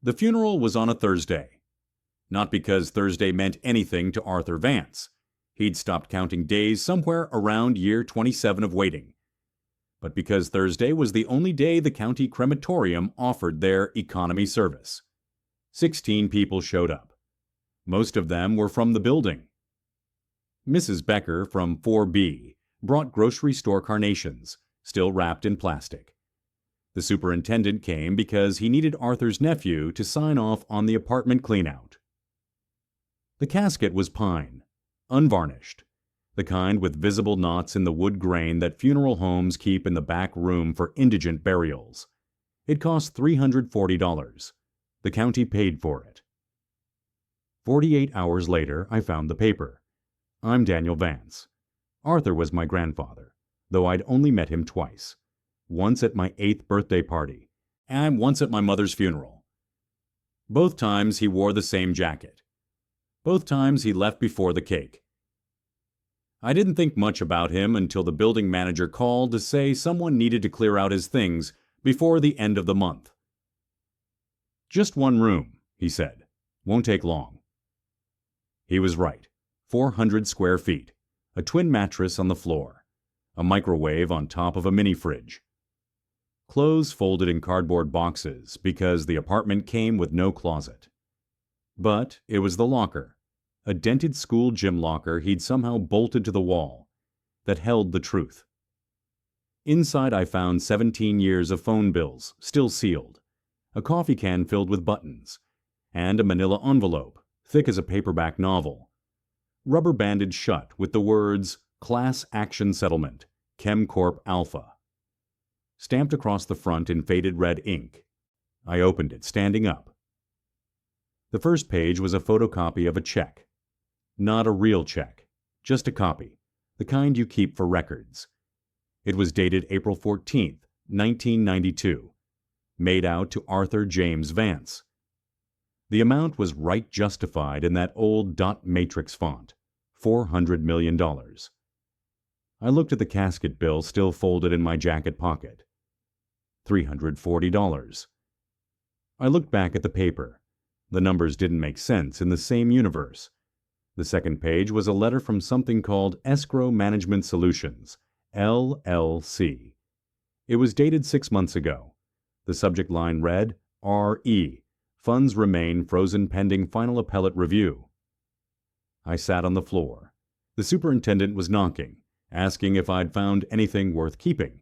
The funeral was on a Thursday. Not because Thursday meant anything to Arthur Vance. He'd stopped counting days somewhere around year 27 of waiting. But because Thursday was the only day the county crematorium offered their economy service. 16 people showed up. Most of them were from the building. Mrs. Becker from 4B brought grocery store carnations, still wrapped in plastic. The superintendent came because he needed Arthur's nephew to sign off on the apartment cleanout. The casket was pine, unvarnished, the kind with visible knots in the wood grain that funeral homes keep in the back room for indigent burials. It cost $340. The county paid for it. 48 hours later, I found the paper. I'm Daniel Vance. Arthur was my grandfather, though I'd only met him twice. Once at my 8th birthday party, and once at my mother's funeral. Both times he wore the same jacket. Both times he left before the cake. I didn't think much about him until the building manager called to say someone needed to clear out his things before the end of the month. "Just one room," he said. "Won't take long." He was right. 400 square feet, a twin mattress on the floor, a microwave on top of a mini-fridge. Clothes folded in cardboard boxes because the apartment came with no closet. But it was the locker, a dented school gym locker he'd somehow bolted to the wall, that held the truth. Inside I found 17 years of phone bills, still sealed, a coffee can filled with buttons, and a manila envelope, thick as a paperback novel, rubber-banded shut with the words Class Action Settlement, ChemCorp Alpha. Stamped across the front in faded red ink. I opened it, standing up. The first page was a photocopy of a check. Not a real check, just a copy, the kind you keep for records. It was dated April 14th, 1992, made out to Arthur James Vance. The amount was right justified in that old dot matrix font, $400 million. I looked at the casket bill still folded in my jacket pocket. $340. I looked back at the paper. The numbers didn't make sense in the same universe. The second page was a letter from something called Escrow Management Solutions, LLC. It was dated 6 months ago. The subject line read, R.E. Funds remain frozen pending final appellate review. I sat on the floor. The superintendent was knocking, asking if I'd found anything worth keeping.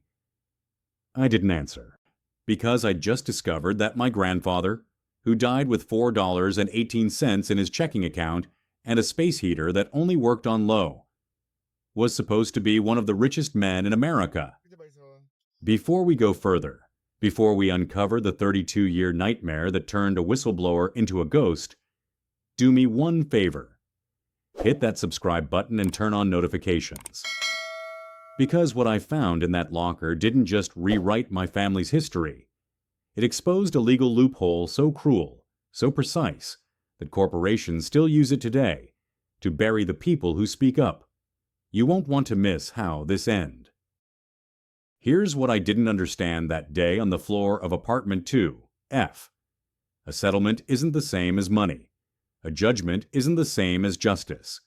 I didn't answer, because I'd just discovered that my grandfather, who died with $4.18 in his checking account and a space heater that only worked on low, was supposed to be one of the richest men in America. Before we go further, before we uncover the 32-year nightmare that turned a whistleblower into a ghost, do me one favor. Hit that subscribe button and turn on notifications. Because what I found in that locker didn't just rewrite my family's history. It exposed a legal loophole so cruel, so precise, that corporations still use it today to bury the people who speak up. You won't want to miss how this ends. Here's what I didn't understand that day on the floor of apartment 2, F. A settlement isn't the same as money. A judgment isn't the same as justice.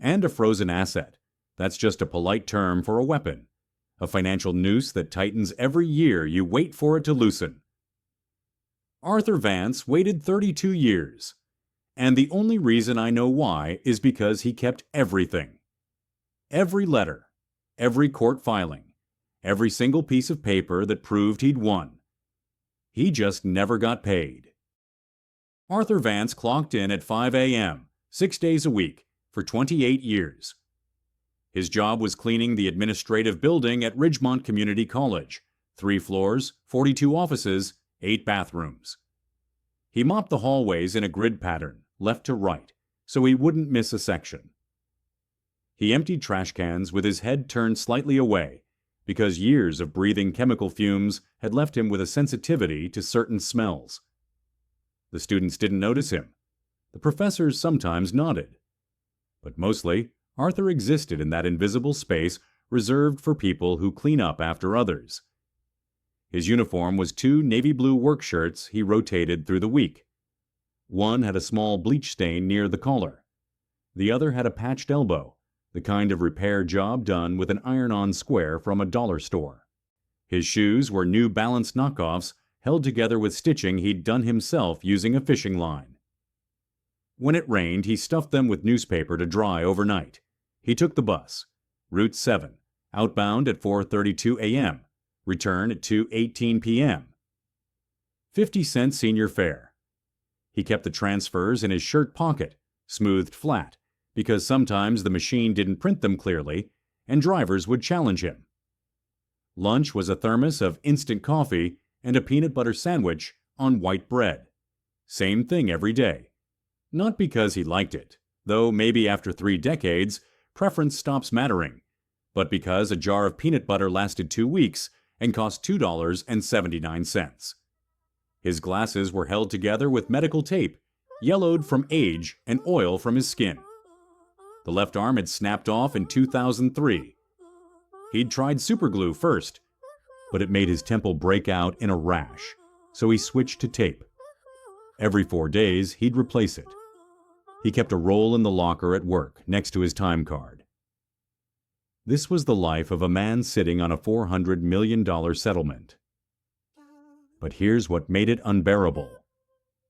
And a frozen asset, that's just a polite term for a weapon, a financial noose that tightens every year you wait for it to loosen. Arthur Vance waited 32 years, and the only reason I know why is because he kept everything. Every letter, every court filing, every single piece of paper that proved he'd won. He just never got paid. Arthur Vance clocked in at 5 a.m., 6 days a week, for 28 years. His job was cleaning the administrative building at Ridgemont Community College, 3 floors, 42 offices, 8 bathrooms. He mopped the hallways in a grid pattern, left to right, so he wouldn't miss a section. He emptied trash cans with his head turned slightly away, because years of breathing chemical fumes had left him with a sensitivity to certain smells. The students didn't notice him. The professors sometimes nodded. But mostly, Arthur existed in that invisible space reserved for people who clean up after others. His uniform was 2 navy blue work shirts he rotated through the week, One had a small bleach stain near the collar. The other had a patched elbow, the kind of repair job done with an iron-on square from a dollar store. His shoes were New Balance knockoffs held together with stitching he'd done himself using a fishing line. When it rained, he stuffed them with newspaper to dry overnight. He took the bus, Route 7, outbound at 4:32 a.m., return at 2:18 p.m. 50-cent senior fare. He kept the transfers in his shirt pocket, smoothed flat, because sometimes the machine didn't print them clearly, and drivers would challenge him. Lunch was a thermos of instant coffee and a peanut butter sandwich on white bread. Same thing every day. Not because he liked it, though maybe after 3 decades, preference stops mattering, but because a jar of peanut butter lasted 2 weeks and cost $2.79. His glasses were held together with medical tape, yellowed from age and oil from his skin. The left arm had snapped off in 2003. He'd tried superglue first, but it made his temple break out in a rash, so he switched to tape. Every 4 days, he'd replace it. He kept a roll in the locker at work next to his time card. This was the life of a man sitting on a $400 million settlement. But here's what made it unbearable.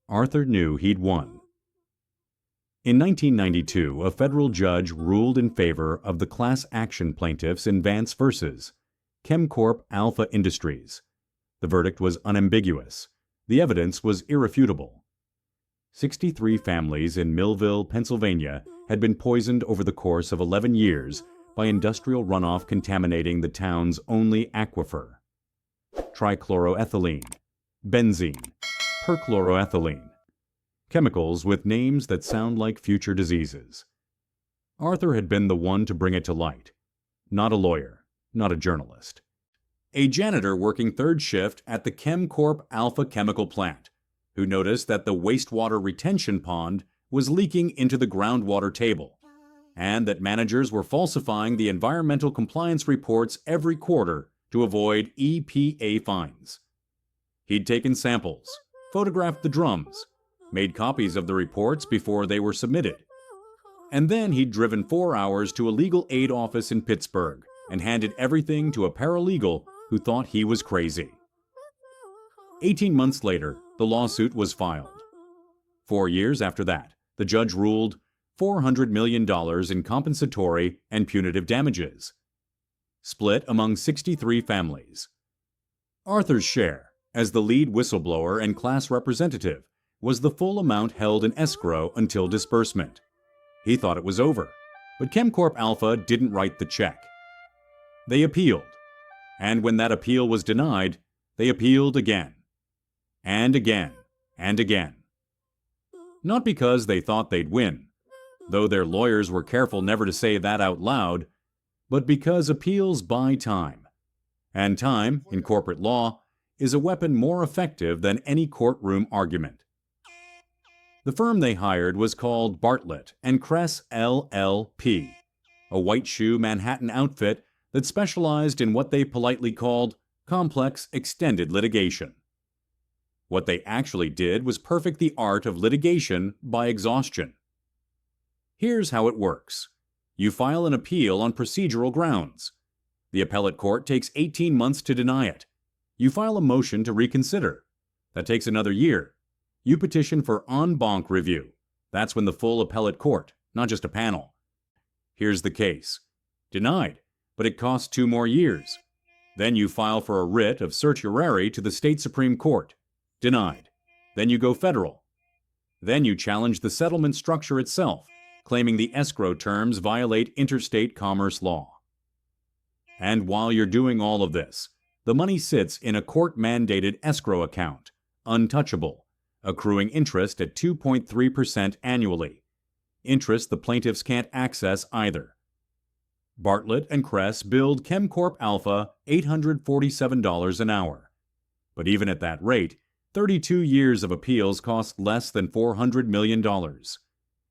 Arthur knew he'd won. In 1992, a federal judge ruled in favor of the class action plaintiffs in Vance versus ChemCorp Alpha Industries. The verdict was unambiguous. The evidence was irrefutable. 63 families in Millville, Pennsylvania, had been poisoned over the course of 11 years by industrial runoff contaminating the town's only aquifer. Trichloroethylene, benzene, perchloroethylene. Chemicals with names that sound like future diseases. Arthur had been the one to bring it to light. Not a lawyer, not a journalist. A janitor working third shift at the ChemCorp Alpha chemical plant, who noticed that the wastewater retention pond was leaking into the groundwater table, and that managers were falsifying the environmental compliance reports every quarter to avoid EPA fines. He'd taken samples, photographed the drums, made copies of the reports before they were submitted. And then he'd driven 4 hours to a legal aid office in Pittsburgh and handed everything to a paralegal who thought he was crazy. 18 months later, the lawsuit was filed. 4 years after that, the judge ruled $400 million in compensatory and punitive damages, split among 63 families. Arthur's share, as the lead whistleblower and class representative, was the full amount held in escrow until disbursement. He thought it was over, but ChemCorp Alpha didn't write the check. They appealed, and when that appeal was denied, they appealed again, and again, and again. Not because they thought they'd win, though their lawyers were careful never to say that out loud, but because appeals buy time. And time, in corporate law, is a weapon more effective than any courtroom argument. The firm they hired was called Bartlett and Kress LLP, a white shoe Manhattan outfit that specialized in what they politely called complex extended litigation. What they actually did was perfect the art of litigation by exhaustion. Here's how it works. You file an appeal on procedural grounds. The appellate court takes 18 months to deny it. You file a motion to reconsider. That takes another year. You petition for en banc review. That's when the full appellate court, not just a panel. Here's the case. Denied, but it costs 2 more years. Then you file for a writ of certiorari to the state Supreme Court. Denied. Then you go federal. Then you challenge the settlement structure itself, claiming the escrow terms violate interstate commerce law. And while you're doing all of this, the money sits in a court-mandated escrow account, untouchable, accruing interest at 2.3% annually. Interest the plaintiffs can't access either. Bartlett and Kress billed ChemCorp Alpha $847 an hour. But even at that rate, 32 years of appeals cost less than $400 million.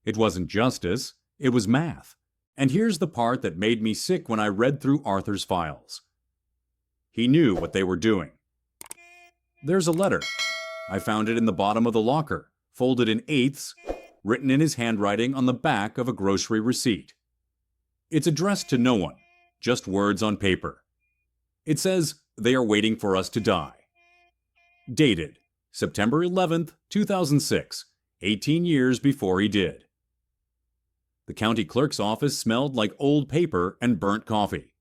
It wasn't justice, it was math. And here's the part that made me sick when I read through Arthur's files. He knew what they were doing. There's a letter. I found it in the bottom of the locker, folded in eighths, written in his handwriting on the back of a grocery receipt. It's addressed to no one, just words on paper. It says, "They are waiting for us to die." Dated, September 11th, 2006, 18 years before he did. The county clerk's office smelled like old paper and burnt coffee.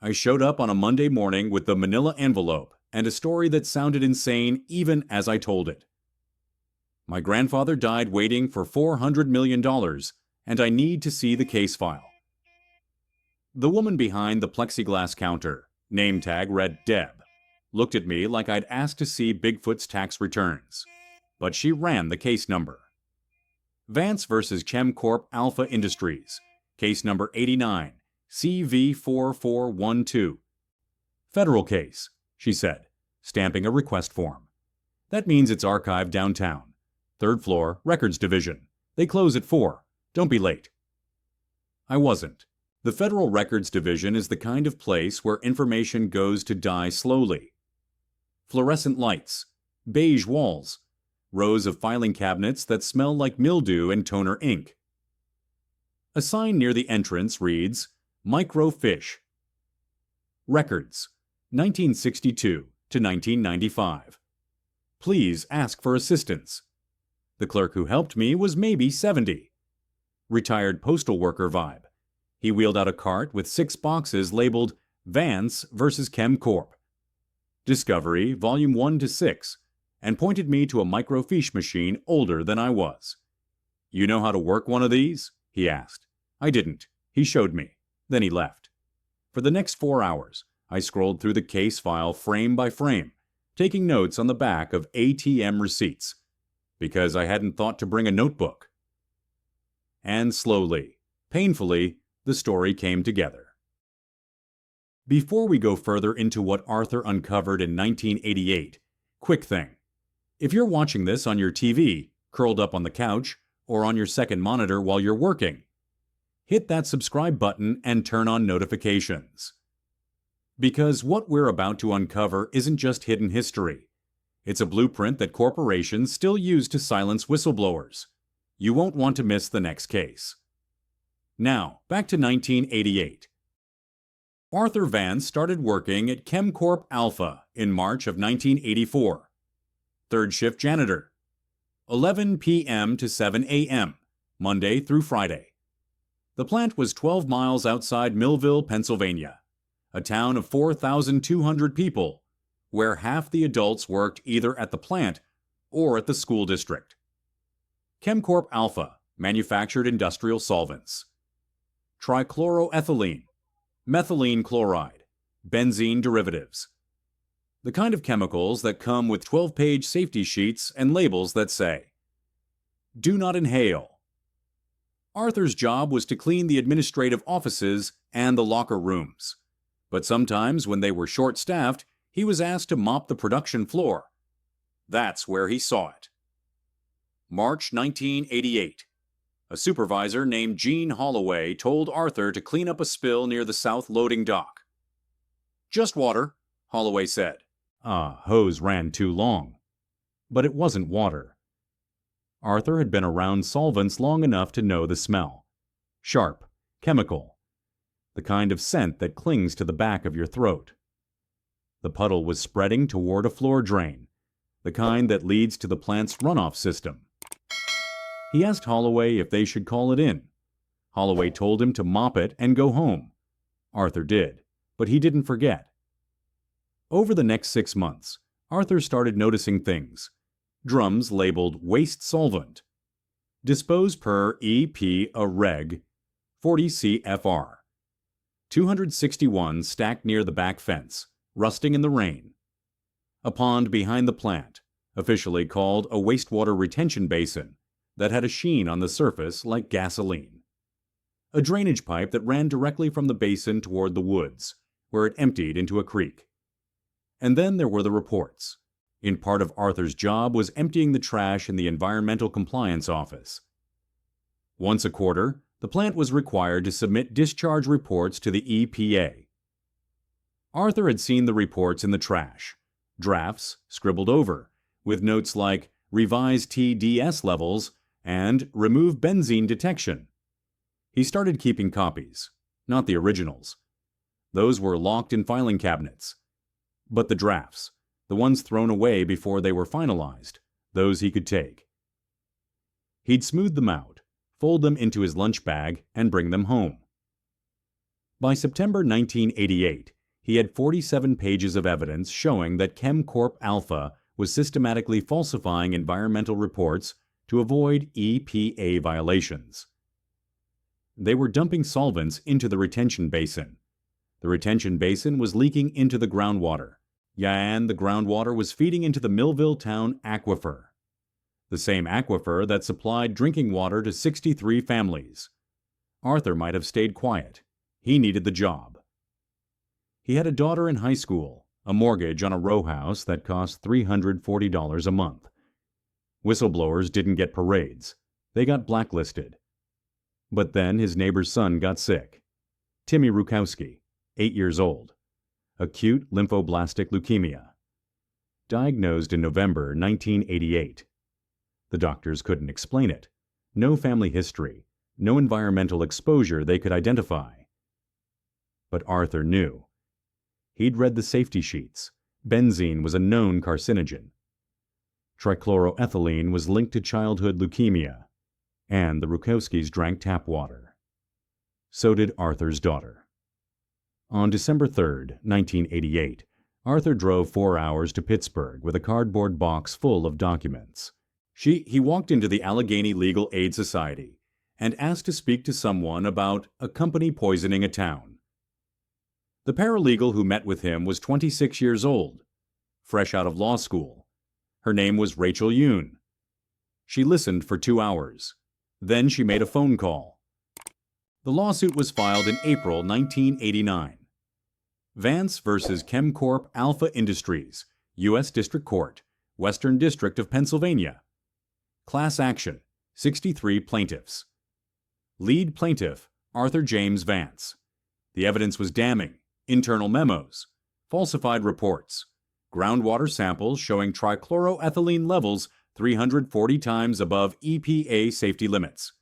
I showed up on a Monday morning with the manila envelope and a story that sounded insane even as I told it. My grandfather died waiting for $400 million, and I need to see the case file. The woman behind the plexiglass counter, name tag read Deb, looked at me like I'd asked to see Bigfoot's tax returns. But she ran the case number. Vance versus ChemCorp Alpha Industries, case number 89, CV4412. Federal case, she said, stamping a request form. That means it's archived downtown. 3rd floor, Records Division. They close at 4. Don't be late. I wasn't. The Federal Records Division is the kind of place where information goes to die slowly. Fluorescent lights, beige walls, rows of filing cabinets that smell like mildew and toner ink. A sign near the entrance reads, Microfiche. Records, 1962 to 1995. Please ask for assistance. The clerk who helped me was maybe 70. Retired postal worker vibe. He wheeled out a cart with 6 boxes labeled Vance versus ChemCorp. Discovery, Volume 1 to 6, and pointed me to a microfiche machine older than I was. "You know how to work one of these?" he asked. I didn't. He showed me. Then he left. For the next 4 hours, I scrolled through the case file frame by frame, taking notes on the back of ATM receipts, because I hadn't thought to bring a notebook. And slowly, painfully, the story came together. Before we go further into what Arthur uncovered in 1988, quick thing. If you're watching this on your TV, curled up on the couch, or on your second monitor while you're working, hit that subscribe button and turn on notifications. Because what we're about to uncover isn't just hidden history. It's a blueprint that corporations still use to silence whistleblowers. You won't want to miss the next case. Now, back to 1988. Arthur Vance started working at ChemCorp Alpha in March of 1984. Third shift janitor. 11 p.m. to 7 a.m., Monday through Friday. The plant was 12 miles outside Millville, Pennsylvania, a town of 4,200 people, where half the adults worked either at the plant or at the school district. ChemCorp Alpha manufactured industrial solvents. Trichloroethylene, methylene chloride, benzene derivatives. The kind of chemicals that come with 12-page safety sheets and labels that say, "Do not inhale." Arthur's job was to clean the administrative offices and the locker rooms. But sometimes when they were short-staffed, he was asked to mop the production floor. That's where he saw it. March 1988. A supervisor named Gene Holloway told Arthur to clean up a spill near the south loading dock. "Just water," Holloway said. Hose ran too long. But it wasn't water. Arthur had been around solvents long enough to know the smell. Sharp, chemical. The kind of scent that clings to the back of your throat. The puddle was spreading toward a floor drain, the kind that leads to the plant's runoff system. He asked Holloway if they should call it in. Holloway told him to mop it and go home. Arthur did, but he didn't forget. Over the next 6 months, Arthur started noticing things. Drums labeled waste solvent. Dispose per EP a reg 40 CFR. 261 stacked near the back fence, rusting in the rain. A pond behind the plant, officially called a wastewater retention basin, that had a sheen on the surface like gasoline. A drainage pipe that ran directly from the basin toward the woods, where it emptied into a creek. And then there were the reports. In part of Arthur's job was emptying the trash in the Environmental Compliance Office. Once a quarter, the plant was required to submit discharge reports to the EPA. Arthur had seen the reports in the trash, drafts scribbled over, with notes like, revise TDS levels, and remove benzene detection. He started keeping copies, not the originals. Those were locked in filing cabinets. But the drafts, the ones thrown away before they were finalized, those he could take. He'd smooth them out, fold them into his lunch bag, and bring them home. By September 1988, he had 47 pages of evidence showing that ChemCorp Alpha was systematically falsifying environmental reports to avoid EPA violations. They were dumping solvents into the retention basin. The retention basin was leaking into the groundwater. And the groundwater was feeding into the Millville Town aquifer, the same aquifer that supplied drinking water to 63 families. Arthur might have stayed quiet. He needed the job. He had a daughter in high school, a mortgage on a row house that cost $340 a month. Whistleblowers didn't get parades. They got blacklisted. But then his neighbor's son got sick. Timmy Rukowski, 8 years old. Acute lymphoblastic leukemia. Diagnosed in November 1988. The doctors couldn't explain it. No family history, no environmental exposure they could identify. But Arthur knew. He'd read the safety sheets. Benzene was a known carcinogen. Trichloroethylene was linked to childhood leukemia. And the Rukowskis drank tap water. So did Arthur's daughter. On December 3, 1988, Arthur drove 4 hours to Pittsburgh with a cardboard box full of documents. He walked into the Allegheny Legal Aid Society and asked to speak to someone about a company poisoning a town. The paralegal who met with him was 26 years old, fresh out of law school. Her name was Rachel Yoon. She listened for 2 hours. Then she made a phone call. The lawsuit was filed in April 1989. Vance versus ChemCorp Alpha Industries, U.S. District Court, Western District of Pennsylvania. Class action, 63 plaintiffs. Lead plaintiff, Arthur James Vance. The evidence was damning. Internal memos, falsified reports, groundwater samples showing trichloroethylene levels 340 times above EPA safety limits.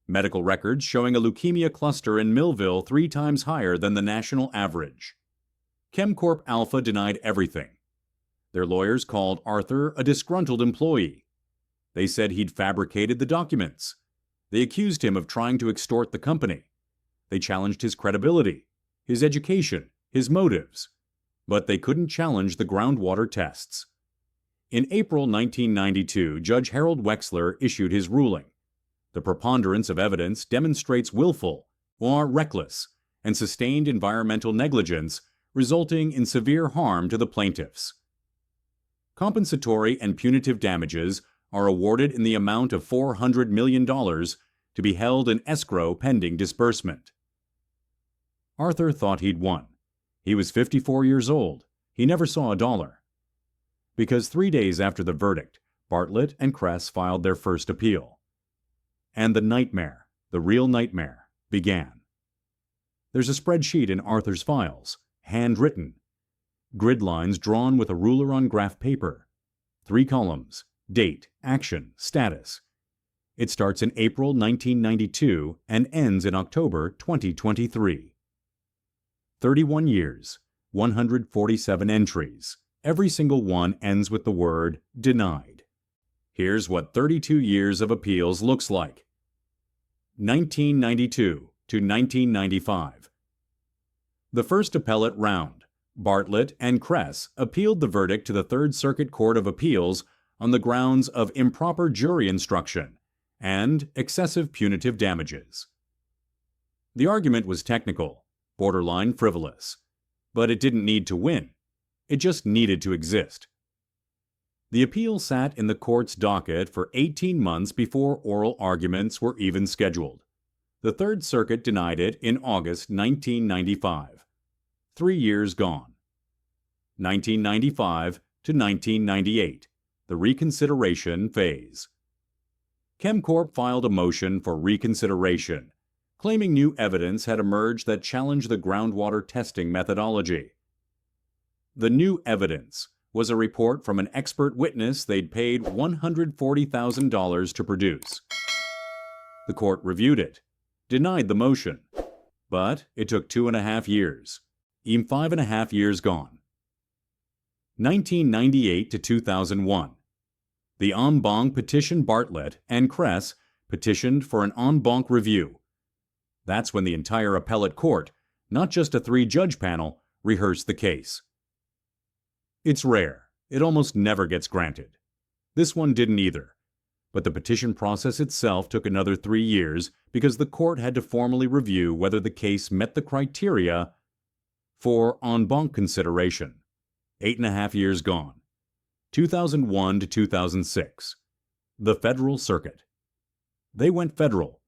Medical records showing a leukemia cluster in Millville 3 times higher than the national average. ChemCorp Alpha denied everything. Their lawyers called Arthur a disgruntled employee. They said he'd fabricated the documents. They accused him of trying to extort the company. They challenged his credibility, his education, his motives. But they couldn't challenge the groundwater tests. In April 1992, Judge Harold Wexler issued his ruling. The preponderance of evidence demonstrates willful or reckless and sustained environmental negligence resulting in severe harm to the plaintiffs. Compensatory and punitive damages are awarded in the amount of $400 million to be held in escrow pending disbursement. Arthur thought he'd won. He was 54 years old. He never saw a dollar. Because 3 days after the verdict, Bartlett and Kress filed their first appeal. And the nightmare, the real nightmare, began. There's a spreadsheet in Arthur's files, handwritten. Grid lines drawn with a ruler on graph paper. 3 columns, date, action, status. It starts in April 1992 and ends in October 2023. 31 years, 147 entries. Every single one ends with the word denied. Here's what 32 years of appeals looks like. 1992 to 1995. The first appellate round. Bartlett and Kress appealed the verdict to the Third Circuit Court of Appeals on the grounds of improper jury instruction and excessive punitive damages. The argument was technical, borderline frivolous, but it didn't need to win. It just needed to exist. The appeal sat in the court's docket for 18 months before oral arguments were even scheduled. The Third Circuit denied it in August 1995. 3 years gone. 1995 to 1998, the reconsideration phase. ChemCorp filed a motion for reconsideration, claiming new evidence had emerged that challenged the groundwater testing methodology. The new evidence was a report from an expert witness they'd paid $140,000 to produce. The court reviewed it, denied the motion, but it took 2.5 years. 5.5 years gone. 1998 to 2001. The en banc petition Bartlett and Kress petitioned for an en banc review. That's when the entire appellate court, not just a 3-judge panel, rehearsed the case. It's rare. It almost never gets granted. This one didn't either. But the petition process itself took another 3 years because the court had to formally review whether the case met the criteria for en banc consideration. 8.5 years gone. 2001 to 2006. The Federal Circuit. They went federal,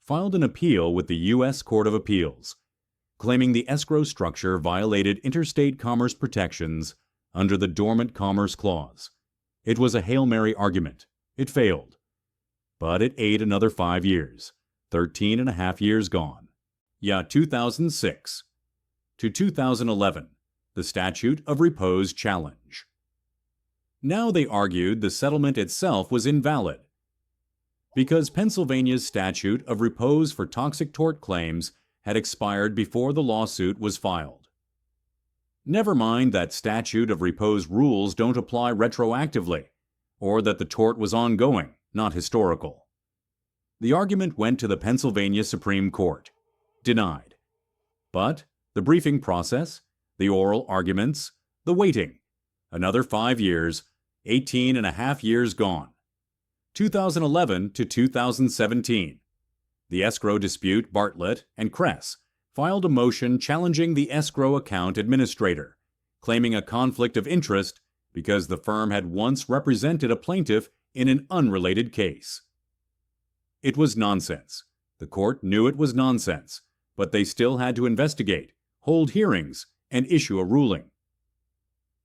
filed an appeal with the U.S. Court of Appeals, claiming the escrow structure violated interstate commerce protections under the Dormant Commerce Clause. It was a Hail Mary argument. It failed. But it ate another 5 years. 13.5 years gone. 2006 to 2011. The statute of repose challenge. Now they argued the settlement itself was invalid because Pennsylvania's statute of repose for toxic tort claims had expired before the lawsuit was filed. Never mind that statute of repose rules don't apply retroactively, or that the tort was ongoing, not historical. The argument went to the Pennsylvania Supreme Court. Denied. But the briefing process, the oral arguments, the waiting. Another 5 years, 18.5 years gone. 2011 to 2017. The escrow dispute Bartlett and Kress filed a motion challenging the escrow account administrator, claiming a conflict of interest because the firm had once represented a plaintiff in an unrelated case. It was nonsense. The court knew it was nonsense, but they still had to investigate, hold hearings, and issue a ruling.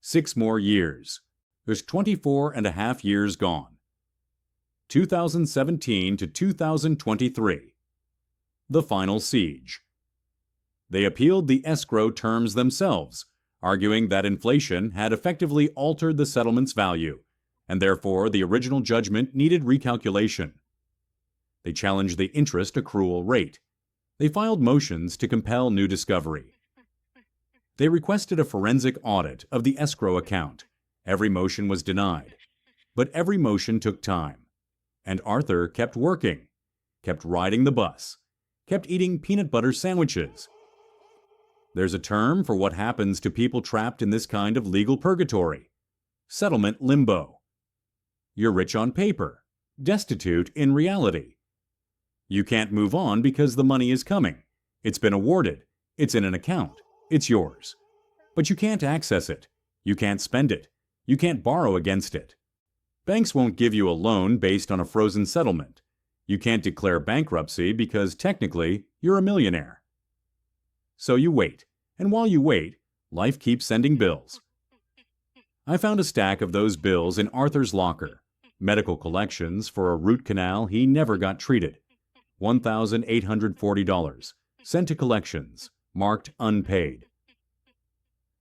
6 more years. There's 24.5 years gone. 2017 to 2023. The final siege. They appealed the escrow terms themselves, arguing that inflation had effectively altered the settlement's value, and therefore the original judgment needed recalculation. They challenged the interest accrual rate. They filed motions to compel new discovery. They requested a forensic audit of the escrow account. Every motion was denied. But every motion took time. And Arthur kept working, kept riding the bus, kept eating peanut butter sandwiches. There's a term for what happens to people trapped in this kind of legal purgatory. Settlement limbo. You're rich on paper, destitute in reality. You can't move on because the money is coming. It's been awarded. It's in an account. It's yours. But you can't access it. You can't spend it. You can't borrow against it. Banks won't give you a loan based on a frozen settlement. You can't declare bankruptcy because technically you're a millionaire. So you wait, and while you wait, life keeps sending bills. I found a stack of those bills in Arthur's locker. Medical collections for a root canal he never got treated. $1,840, sent to collections, marked unpaid.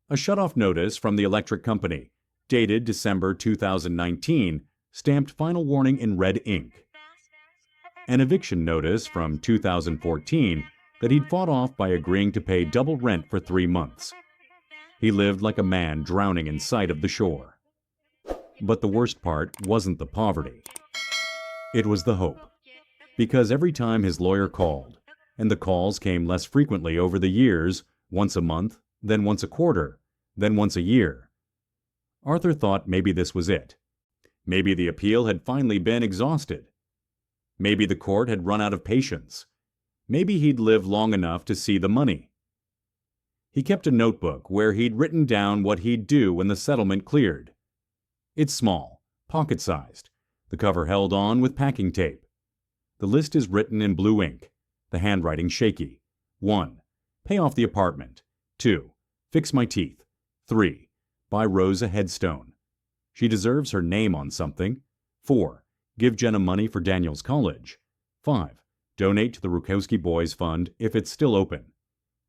A shutoff notice from the electric company, dated December 2019, stamped final warning in red ink. An eviction notice from 2014 that he'd fought off by agreeing to pay double rent for 3 months. He lived like a man drowning in sight of the shore. But the worst part wasn't the poverty. It was the hope. Because every time his lawyer called, and the calls came less frequently over the years, once a month, then once a quarter, then once a year, Arthur thought maybe this was it. Maybe the appeal had finally been exhausted. Maybe the court had run out of patience. Maybe he'd lived long enough to see the money. He kept a notebook where he'd written down what he'd do when the settlement cleared. It's small, pocket-sized, the cover held on with packing tape. The list is written in blue ink, the handwriting shaky. 1. Pay off the apartment. 2. Fix my teeth. 3. Buy Rose a headstone. She deserves her name on something. 4. Give Jenna money for Daniel's college. 5. Donate to the Rukowski Boys Fund if it's still open.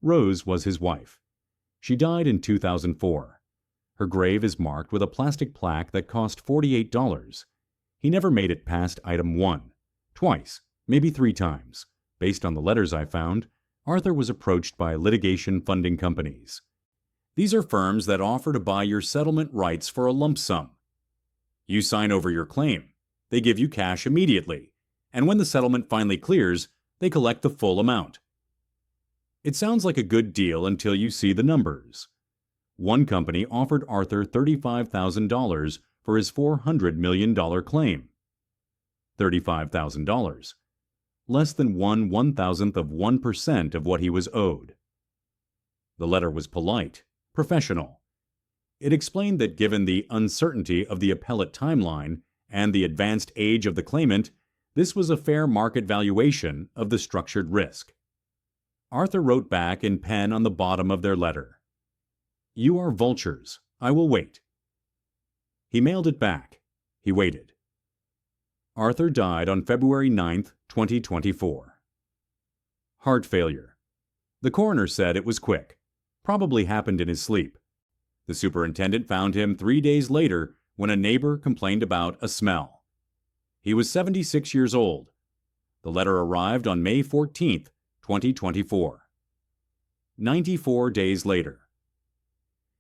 Rose was his wife. She died in 2004. Her grave is marked with a plastic plaque that cost $48. He never made it past item 1. Twice, maybe 3 times. Based on the letters I found, Arthur was approached by litigation funding companies. These are firms that offer to buy your settlement rights for a lump sum. You sign over your claim. They give you cash immediately, and when the settlement finally clears, they collect the full amount. It sounds like a good deal until you see the numbers. One company offered Arthur $35,000 for his $400 million claim. $35,000. Less than 1/1000th of 1% of what he was owed. The letter was polite, professional. It explained that given the uncertainty of the appellate timeline and the advanced age of the claimant, this was a fair market valuation of the structured risk. Arthur wrote back in pen on the bottom of their letter, "You are vultures. I will wait." He mailed it back. He waited. Arthur died on February 9, 2024. Heart failure. The coroner said it was quick. Probably happened in his sleep. The superintendent found him 3 days later when a neighbor complained about a smell. He was 76 years old. The letter arrived on May 14, 2024. 94 days later.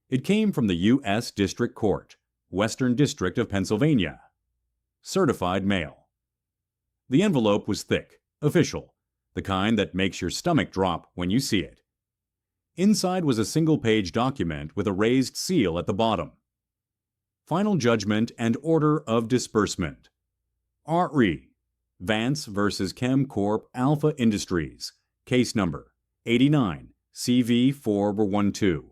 It came from the U.S. District Court, Western District of Pennsylvania. Certified mail. The envelope was thick, official, the kind that makes your stomach drop when you see it. Inside was a single-page document with a raised seal at the bottom. Final judgment and order of disbursement. R.E. Vance v. Chem Corp. Alpha Industries. Case number 89 CV 412.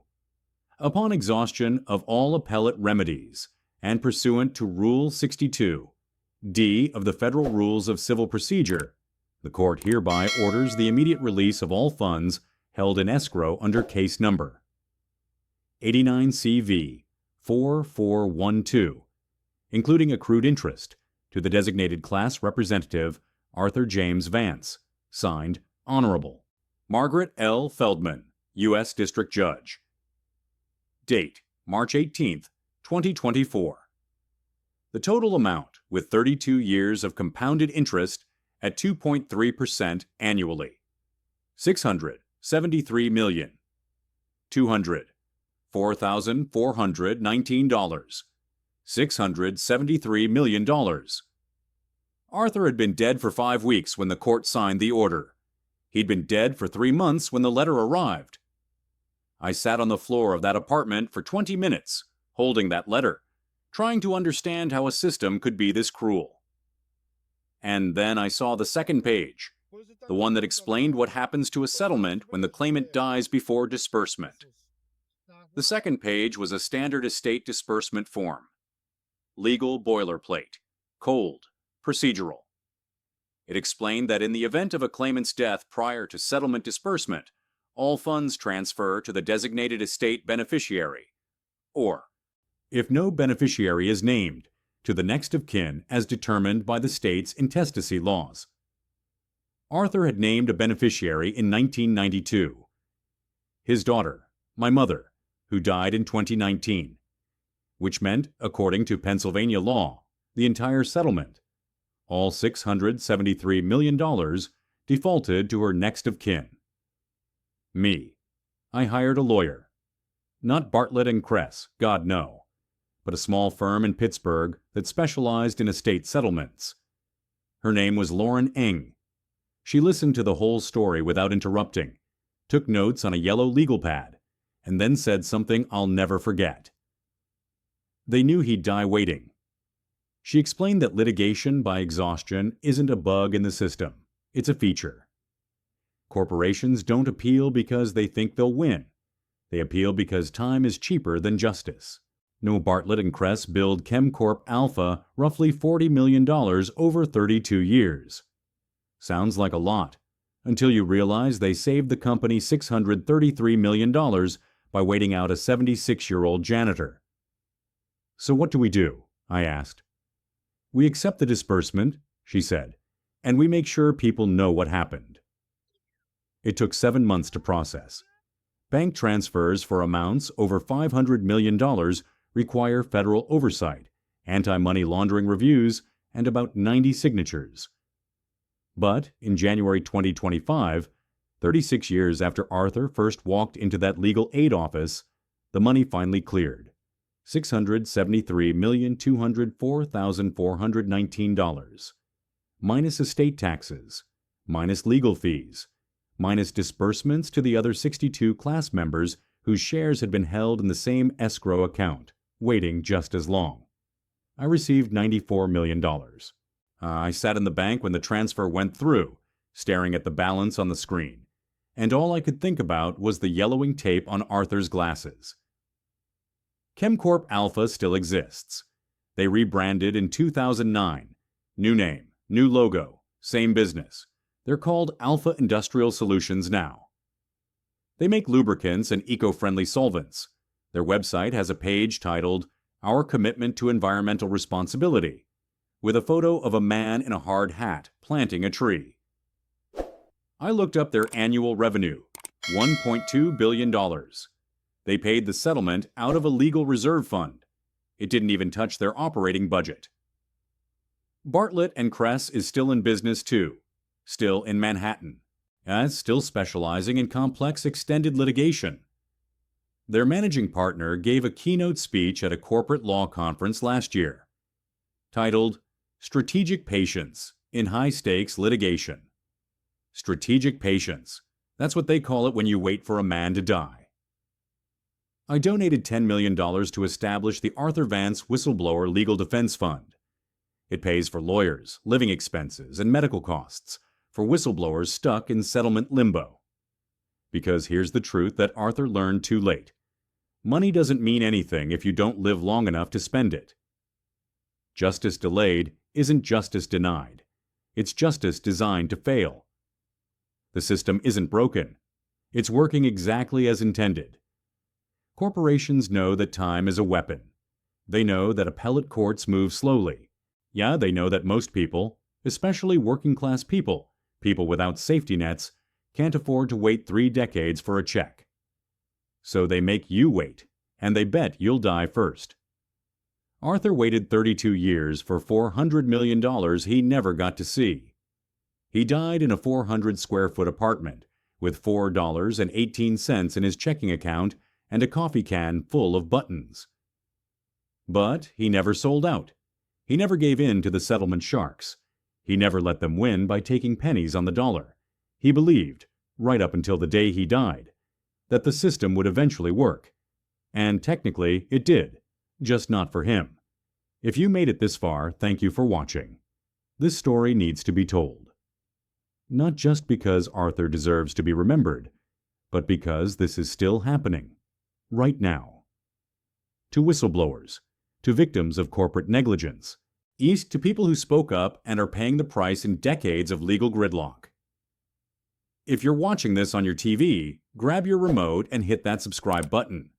Upon exhaustion of all appellate remedies and pursuant to Rule 62 D of the Federal Rules of Civil Procedure, the Court hereby orders the immediate release of all funds held in escrow under case number 89 CV 4412, including accrued interest, to the designated class representative Arthur James Vance, signed Honorable Margaret L. Feldman, U.S. District Judge. Date, March 18, 2024. The total amount, with 32 years of compounded interest at 2.3% annually, $673,204,419. $673 million. Arthur had been dead for 5 weeks when the court signed the order. He'd been dead for 3 months when the letter arrived. I sat on the floor of that apartment for 20 minutes, holding that letter, trying to understand how a system could be this cruel. And then I saw the second page, the one that explained what happens to a settlement when the claimant dies before disbursement. The second page was a standard estate disbursement form. Legal boilerplate, cold, procedural. It explained that in the event of a claimant's death prior to settlement disbursement, all funds transfer to the designated estate beneficiary, or, if no beneficiary is named, to the next of kin as determined by the state's intestacy laws. Arthur had named a beneficiary in 1992. His daughter, my mother, who died in 2019, which meant, according to Pennsylvania law, the entire settlement, all $673 million, defaulted to her next of kin. Me. I hired a lawyer. Not Bartlett and Kress, God no, but a small firm in Pittsburgh that specialized in estate settlements. Her name was Lauren Eng. She listened to the whole story without interrupting, took notes on a yellow legal pad, and then said something I'll never forget. They knew he'd die waiting. She explained that litigation by exhaustion isn't a bug in the system, it's a feature. Corporations don't appeal because they think they'll win. They appeal because time is cheaper than justice. No, Bartlett and Kress billed ChemCorp Alpha roughly $40 million over 32 years. Sounds like a lot, until you realize they saved the company $633 million by waiting out a 76-year-old janitor. So what do we do? I asked. We accept the disbursement, she said, and we make sure people know what happened. It took 7 months to process. Bank transfers for amounts over $500 million require federal oversight, anti-money laundering reviews, and about 90 signatures. But in January 2025, 36 years after Arthur first walked into that legal aid office, the money finally cleared. $673,204,419, minus estate taxes, minus legal fees, minus disbursements to the other 62 class members whose shares had been held in the same escrow account, waiting just as long. I received $94 million. I sat in the bank when the transfer went through, staring at the balance on the screen, and all I could think about was the yellowing tape on Arthur's glasses. ChemCorp Alpha still exists. They rebranded in 2009. New name, new logo, same business. They're called Alpha Industrial Solutions now. They make lubricants and eco-friendly solvents. Their website has a page titled Our Commitment to Environmental Responsibility, with a photo of a man in a hard hat planting a tree. I looked up their annual revenue, $1.2 billion. They paid the settlement out of a legal reserve fund. It didn't even touch their operating budget. Bartlett and Kress is still in business too, still in Manhattan, and still specializing in complex extended litigation. Their managing partner gave a keynote speech at a corporate law conference last year, titled Strategic Patience in High-Stakes Litigation. Strategic patience. That's what they call it when you wait for a man to die. I donated $10 million to establish the Arthur Vance Whistleblower Legal Defense Fund. It pays for lawyers, living expenses, and medical costs for whistleblowers stuck in settlement limbo. Because here's the truth that Arthur learned too late. Money doesn't mean anything if you don't live long enough to spend it. Justice delayed isn't justice denied. It's justice designed to fail. The system isn't broken. It's working exactly as intended. Corporations know that time is a weapon. They know that appellate courts move slowly. Yeah, they know that most people, especially working-class people, people without safety nets, can't afford to wait 3 decades for a check. So they make you wait, and they bet you'll die first. Arthur waited 32 years for $400 million he never got to see. He died in a 400-square-foot apartment with $4.18 in his checking account and a coffee can full of buttons. But he never sold out. He never gave in to the settlement sharks. He never let them win by taking pennies on the dollar. He believed, right up until the day he died, that the system would eventually work. And technically, it did, just not for him. If you made it this far, thank you for watching. This story needs to be told. Not just because Arthur deserves to be remembered, but because this is still happening. Right now. To whistleblowers, to victims of corporate negligence, east to people who spoke up and are paying the price in decades of legal gridlock. If you're watching this on your TV, grab your remote and hit that subscribe button.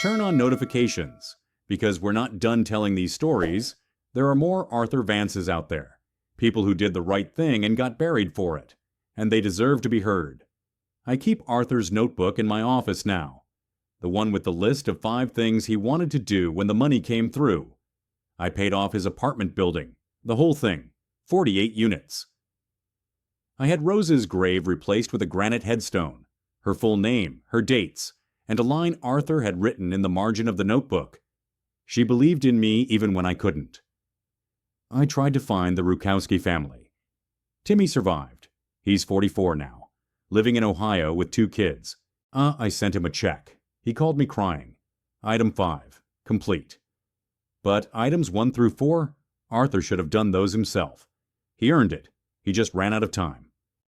Turn on notifications, because we're not done telling these stories. There are more Arthur Vances out there, people who did the right thing and got buried for it, and they deserve to be heard. I keep Arthur's notebook in my office now. The one with the list of 5 things he wanted to do when the money came through. I paid off his apartment building, the whole thing, 48 units. I had Rose's grave replaced with a granite headstone, her full name, her dates, and a line Arthur had written in the margin of the notebook. She believed in me even when I couldn't. I tried to find the Rukowski family. Timmy survived. He's 44 now, living in Ohio with 2 kids. I sent him a check. He called me crying. Item 5, complete. But items 1 through 4, Arthur should have done those himself. He earned it. He just ran out of time.